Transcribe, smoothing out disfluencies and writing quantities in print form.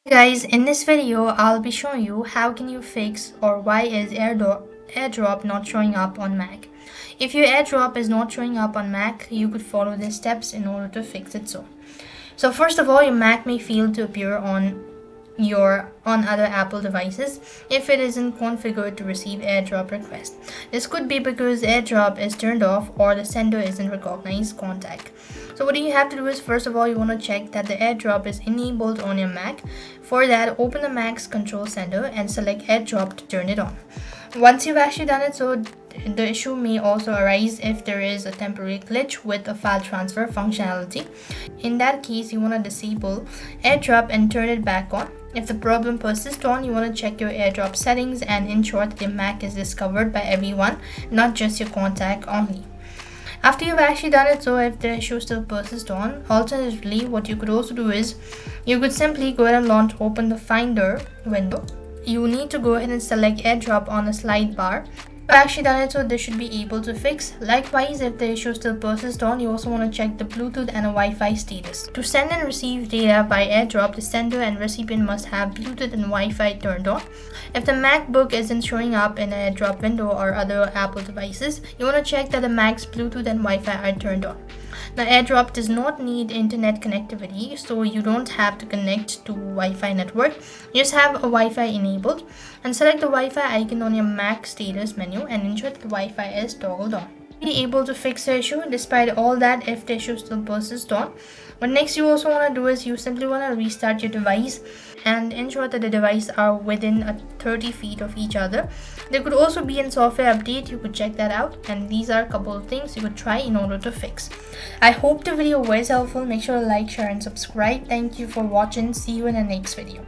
Guys, in this video I'll be showing you how can you fix or why is airdrop not showing up on Mac. If your airdrop is not showing up on Mac, you could follow the steps in order to fix it. So first of all, your Mac may fail to appear on other Apple devices if it isn't configured to receive airdrop request. This could be because airdrop is turned off or the sender isn't recognized contact. So what you have to do is, first of all, you want to check that the airdrop is enabled on your Mac. For that, open the Mac's control center and select airdrop to turn it on. Once you've actually done it, so the issue may also arise if there is a temporary glitch with a file transfer functionality. In that case, you want to disable airdrop and turn it back on. If the problem persists on, you want to check your airdrop settings and ensure that your Mac is discovered by everyone, not just your contact only. After you've actually done it, so if the issue still persists on, alternatively, what you could also do is you could simply go ahead and open the Finder window. You need to go ahead and select airdrop on the slide bar. I've actually done it, so this should be able to fix. Likewise, if the issue still persists on, you also want to check the Bluetooth and a Wi-Fi status. To send and receive data by airdrop, the sender and recipient must have Bluetooth and Wi-Fi turned on. If the MacBook isn't showing up in an airdrop window or other Apple devices, you want to check that the Mac's Bluetooth and Wi-Fi are turned on. Now, airdrop does not need internet connectivity, so you don't have to connect to Wi-Fi network. You just have a Wi-Fi enabled and select the Wi-Fi icon on your Mac status menu and ensure that the Wi-Fi is toggled on. Be able to fix the issue. Despite all that, if the issue still persists on, what next you also want to do is you simply want to restart your device and ensure that the devices are within 30 feet of each other. There could also be a software update, you could check that out, and these are a couple of things you could try in order to fix. I hope the video was helpful. Make sure to like, share and subscribe. Thank you for watching. See you in the next video.